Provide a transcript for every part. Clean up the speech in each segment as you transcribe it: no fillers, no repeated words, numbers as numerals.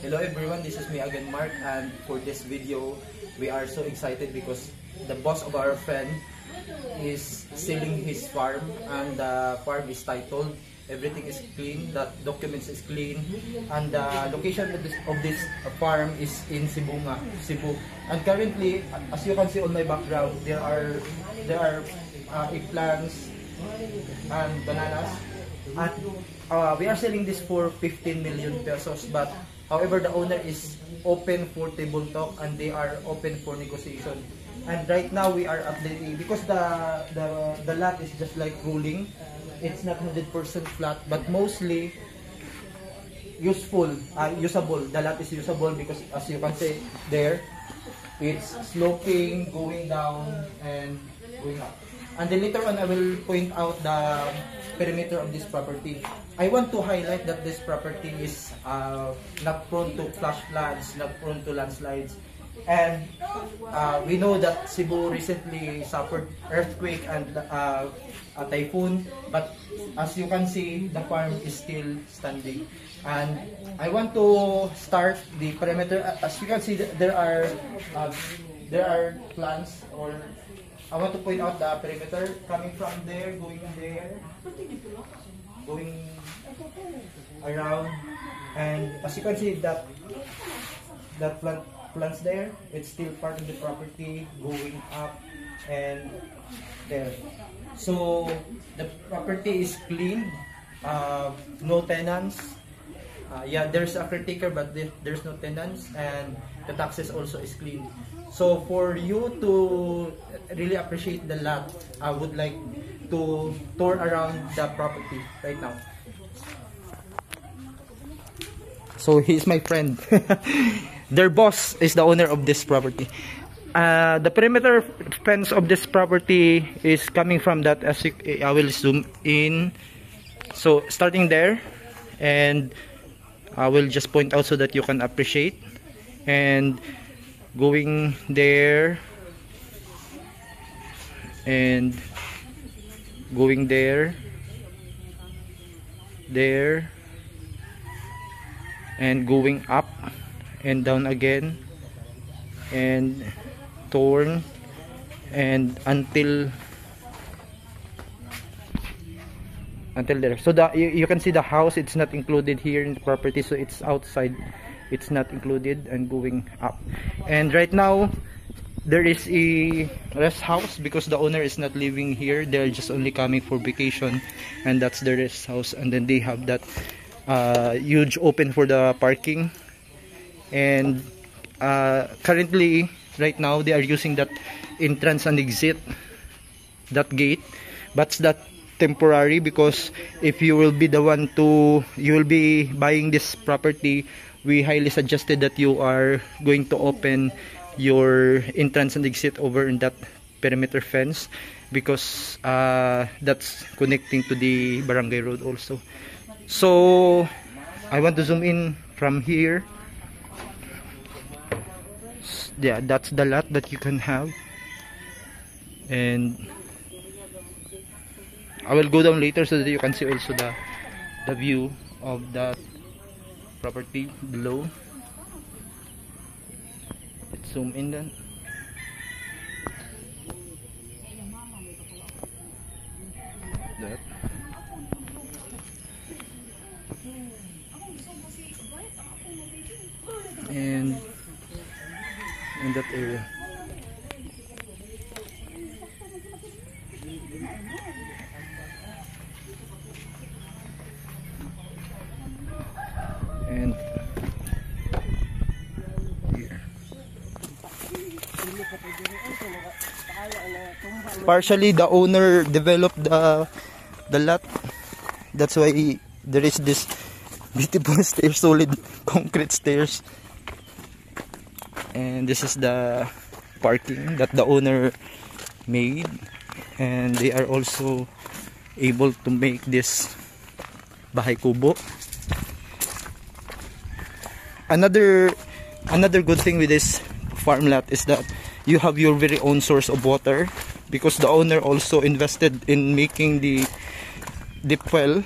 Hello everyone, this is me again, Mark, and for this video we are so excited because the boss of our friend is selling his farm, and the farm is titled, everything is clean, the documents is clean, and the location of this farm is in Cebu, and currently, as you can see on my background, there are eggplants and bananas, and we are selling this for 15 million pesos, but however the owner is open for table talk and they are open for negotiation. And right now we are updating because the lot is just like rolling. It's not 100% flat, but mostly usable. The lot is usable because as you can see there, it's sloping, going down and going up. And then later on I will point out the perimeter of this property. I want to highlight that this property is not prone to flash floods, not prone to landslides. And we know that Cebu recently suffered earthquake and a typhoon, but as you can see, the farm is still standing. And I want to start the perimeter. As you can see, there are plants, or I want to point out the perimeter coming from there, going there, going around, and as you can see that plants there, it's still part of the property, going up and there. So the property is clean, no tenants. Yeah, there's a caretaker, but there's no tenants, and the taxes also is clean. So for you to really appreciate the lot, I would like to tour around the property right now. So he's my friend. Their boss is the owner of this property. The perimeter fence of this property is coming from that, as I will zoom in. So starting there, and I will just point out so that you can appreciate, and going there and going there and going up and down again and torn and until there. So you can see the house, it's not included here in the property, so it's outside, it's not included, and going up. And right now there is a rest house because the owner is not living here, they're just only coming for vacation, and that's the rest house. And then they have that huge open for the parking, and currently right now they are using that entrance and exit, that gate, but that temporary, because if you will be the one you will be buying this property, we highly suggested that you are going to open your entrance and exit over in that perimeter fence, because that's connecting to the barangay road also. So I want to zoom in from here. Yeah, that's the lot that you can have, and I will go down later so that you can see also the view of that property below. Let's zoom in then. That. And in that area. And here. Partially the owner developed the lot. That's why there is this beautiful stairs, solid concrete stairs. And this is the parking that the owner made, and they are also able to make this bahay kubo. Another good thing with this farm lot is that you have your very own source of water, because the owner also invested in making the deep well,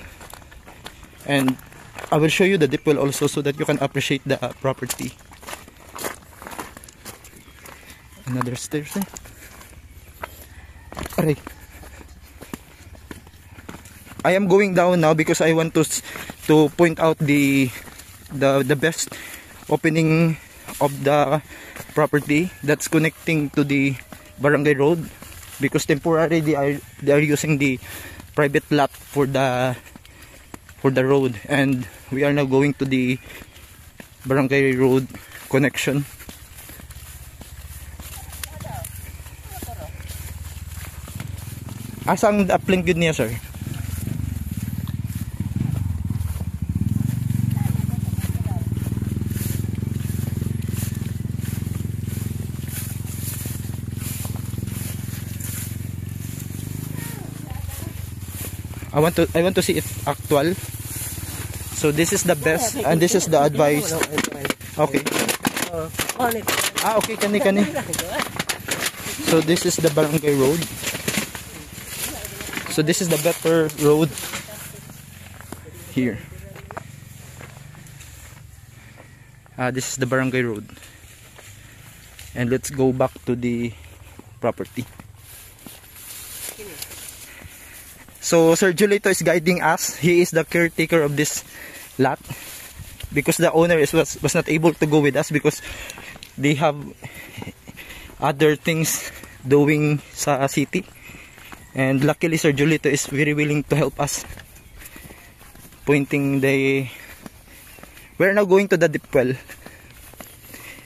and I will show you the deep well also so that you can appreciate the property. Another stairs eh. Aray. I am going down now because I want to point out the best opening of the property that's connecting to the barangay road, because temporarily they are using the private lot for the road, and we are now going to the barangay road connection. Asang uplink yun niya, sir? I want to see it actual. So this is the best and this is the advice. Okay. Okay, kani. So this is the barangay road. So this is the better road here. This is the barangay road. And let's go back to the property. So Sir Julito is guiding us. He is the caretaker of this lot, because the owner was not able to go with us because they have other things doing sa city. And luckily Sir Julito is very willing to help us, pointing we're now going to the deep well.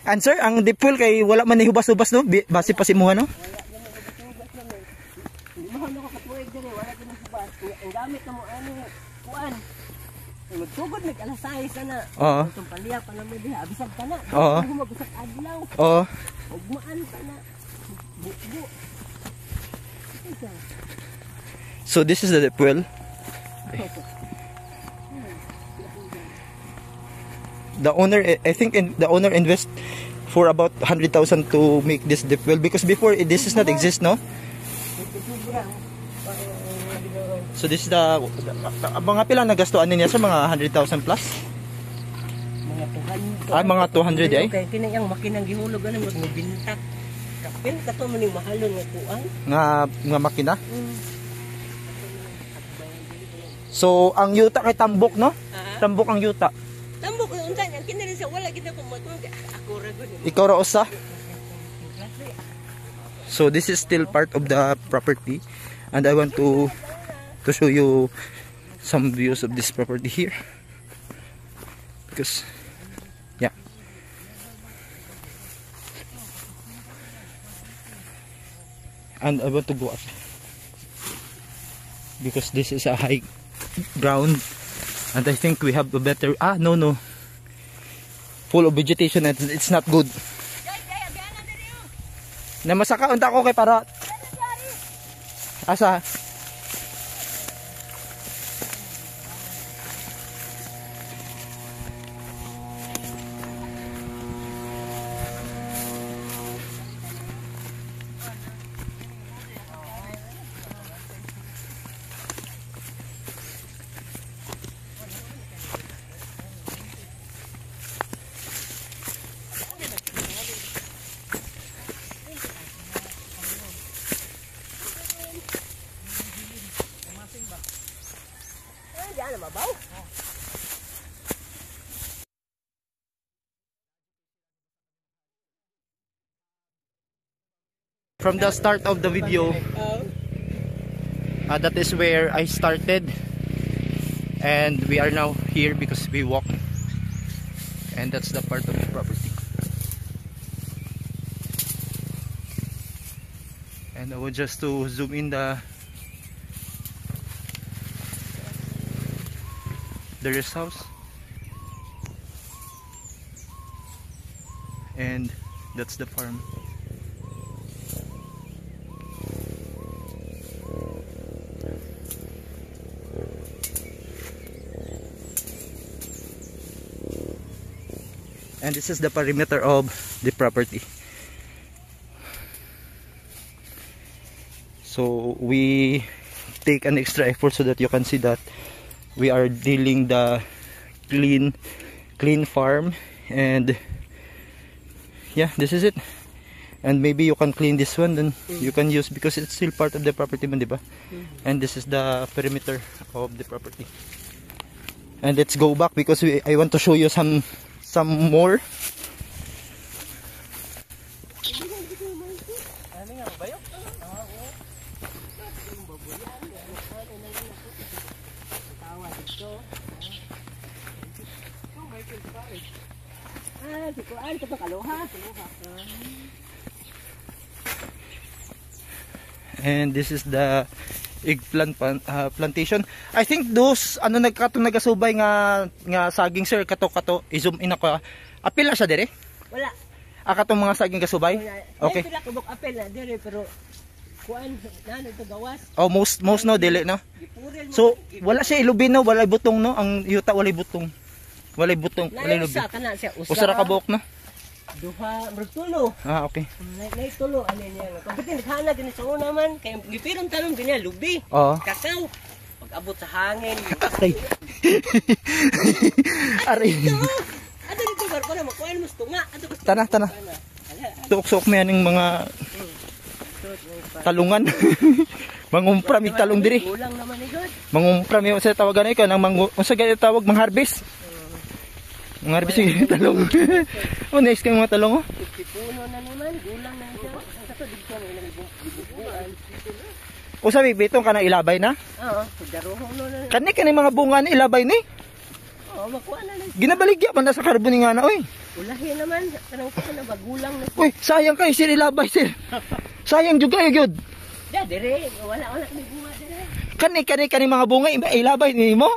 And sir, ang deep well kay wala man ni hubas-hubas no, base pa si muha no. Ang gamit na mo ano kuan. Magtugod nag-alasay sana. Oo. Itong paliya pa na mo diha, bisag ka na. Oo. Humagusag adlaw. Oo. Ugmaan pa na. Buo. So this is the deep well. The owner, I think the owner invest for about 100,000 to make this deep well, because before this is not exist, no? So this is the mga pila nagastuan niya sa mga 100,000 plus? Mga 200. Mga 200 ay? Okay, kinayang makinang gihulog ano mo bintak. Kapil kato man yung mahalon nga kuan. Nga makina? So ang yuta kay tambok, no? Tambok ang yuta. Tambok unta yan kinali sa wala gid ko mo ako ra gud. Ikaw ra usa? So this is still part of the property, and I want to show you some views of this property here, because yeah, and I want to go up because this is a high ground, and I think we have a better no full of vegetation and it's not good. Na masaka unta ko kay para asa. From the start of the video, that is where I started, and we are now here because we walk, and that's the part of the property. And I want just to zoom in the rest house, and that's the farm. And this is the perimeter of the property. So we take an extra effort so that you can see that we are dealing the clean farm. And yeah, this is it. And maybe you can clean this one, then you can use, because it's still part of the property man, diba? And this is the perimeter of the property. And let's go back because I want to show you some more. And this is the eggplant plantation. I think those ano nagasubay nga saging sir kato i-zoom in ako. Apil na siya dire? Wala. Katong mga saging kasubay? Okay. Pila kubok apel na dire pero kuan nano to gawas. Oh, most no dili no. Gipurel mo. So wala siya ilubin no, walay butong no. Ang yuta walay butong. Walay butong, walay lubin. Usa kana siya usa. Usa ra ka buok no. Duha, tulo. Okay. Nay tulo ano niya. Pagdating hana gani sa una man kay gipirong talon gani lubi. Oo. Kakao. Pag abot sa hangin. Aray. Aray. Ato dito barko na makuha mo tunga. Ato ko. Tana. Tuok-suok mo yan yung mga talungan. Mangumpra mi talong diri. Kulang naman ni God. Mangumpra mi sa tawagan ay kanang unsa gay tawag mangharvest. Mangharvest yung talong. Oh, nice kay mga talong oh. Puno na naman, gulang na siya. Ato dito na ilang bubuan. O sabi bitong kana ilabay na? Oo, daruhon na. Kani mga bunga ni ilabay ni. Oo, makuha na na. Ginabaligya man na sa karbon nga na oy. Ulahi naman, kanang ko na bagulang na. Uy, sayang kay sir ilabay sir. Sayang jud kayo gyud. Da dire, wala may bunga dire. Kani mga bunga ilabay nimo.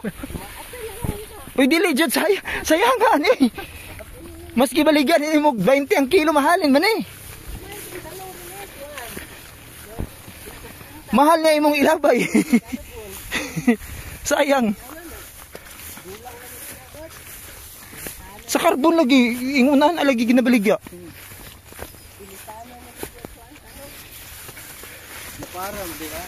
Uy, dili jud sayang nga ni. Maski baligyan nimo 20 ang kilo mahalin man eh. Mahal na imong ilabay. Sayang. Sa karbon lagi ingunahan lagi ginabaligya. Parang di ya.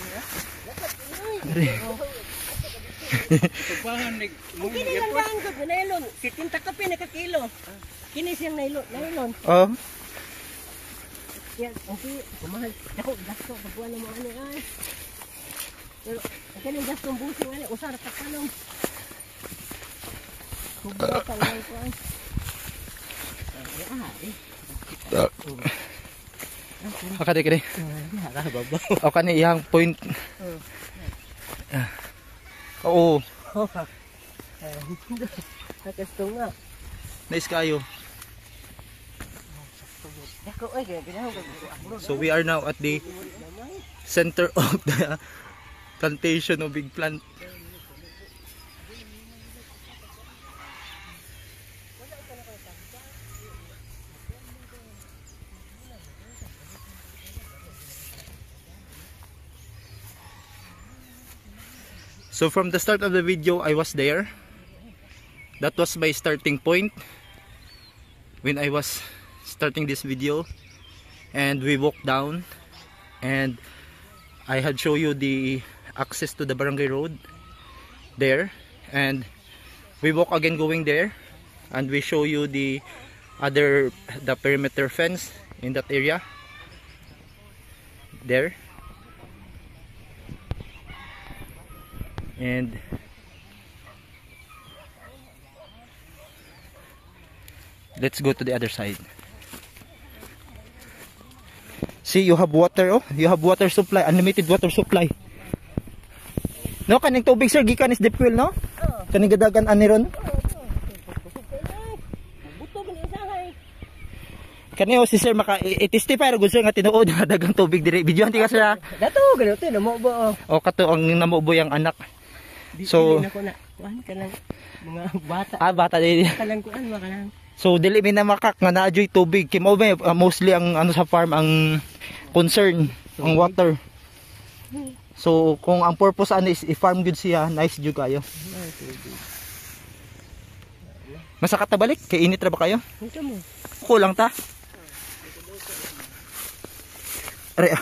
Kini lang lang gud nailon, 70 kape na ka kilo. Kini siyang nailon. Oh. Yan, okay, kumahal. Ako gasto pagkuan mo ano ay. Pero kani gasto busi ani usar ta kanong. Kubo ka lang kuan. Akade kade. O kani iyang point. Oo. Gusto nga. Nice kayo. Ako ay ginawa ko. So we are now at the center of the plantation of big plant. So from the start of the video, I was there. That was my starting point when I was starting this video. And we walked down and I had show you the access to the barangay road there. And we walk again going there and we show you the perimeter fence in that area there. And let's go to the other side. See, you have water, oh. You have water supply, unlimited water supply. No, kaning tubig sir gikan is deep well, no? Kaning gadagan ani ron. Buto man usahay. Kani o si sir maka i-testify ra gud sir nga tinuod nga dagang tubig diri. Videohan ti ka sir. Dato ganoto na mo ba? O kato ang namuboy ang anak. So, nako na kuan kanang mga bata. Bata din. Kanang kuan wa kanang. So dili mi na makak nga naajoy tubig kay mao mostly ang ano sa farm ang concern ang water. So kung ang purpose ani is i-farm gud siya, nice jud kayo. Masaka ta balik kay init ra ba kayo? Unsa mo? Kulang ta. Are.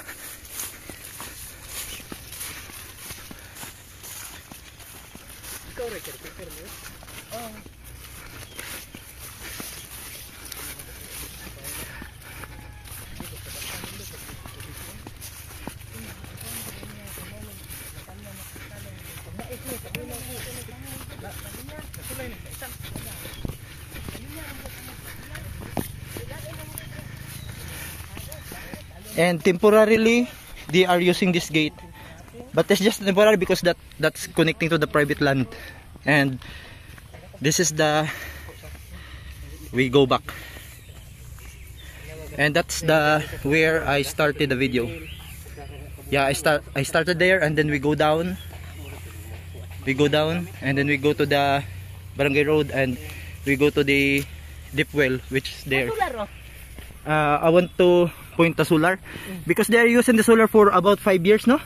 And temporarily, they are using this gate. But it's just temporary because that's connecting to the private land. And this is the, we go back. And that's the where I started the video. Yeah, I started there, and then we go down. We go down, and then we go to the Barangay Road, and we go to the deep well, which is there. I want to point the solar because they are using the solar for about 5 years, no?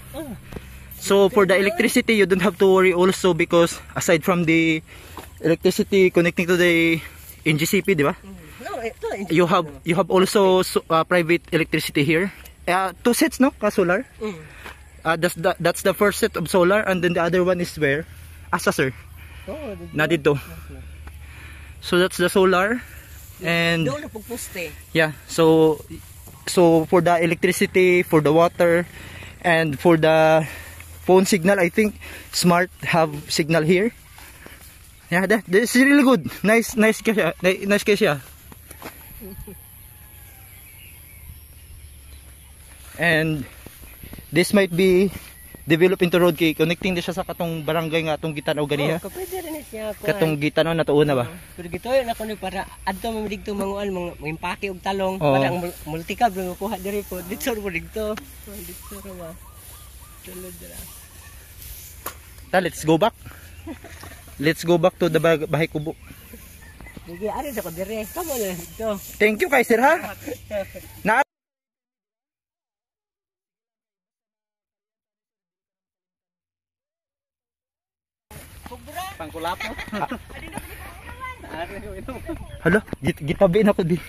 So for the electricity, you don't have to worry also, because aside from the electricity connecting to the NGCP, di ba? You have also private electricity here. 2 sets, no? Solar. That's the first set of solar, and then the other one is where? Asa, sir? Na dito. So that's the solar. And yeah, so for the electricity, for the water, and for the phone signal, I think Smart have signal here. Yeah, that is really good. Nice siya. Nice siya. And this might be developed into road kay connecting din siya sa katong barangay nga atong Gitanaw ganiya. Kapwede rin siya. Katong Gitanaw na tuuna ba? Pero gitoy na kuno para adto mamidigto manguan mga impake og talong para ang multicab lang kuha diri ko. Dito mo digto. Dito ra ba. Tulad dira. Let's go back. Let's go back to the bahay kubo. Sige, ari sa ko dire. Kamo na dito. Thank you kay sir ha. Na pangkulapo. Hala, gitabi na ko di.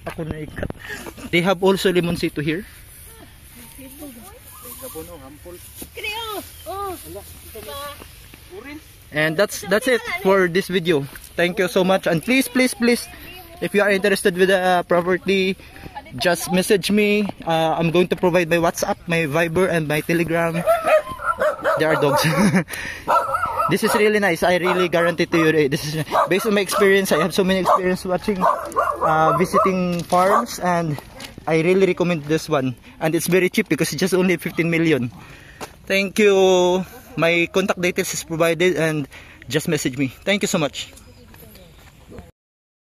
Ako na ikat. They have also lemon sito here. And that's it for this video. Thank you so much, and please if you are interested with the property, just message me. I'm going to provide my WhatsApp, my Viber, and my Telegram. There are dogs. This is really nice. I really guarantee to you, this is based on my experience. I have so many experience watching, visiting farms, and I really recommend this one. And it's very cheap because it's just only 15 million. Thank you. My contact details is provided, and just message me. Thank you so much.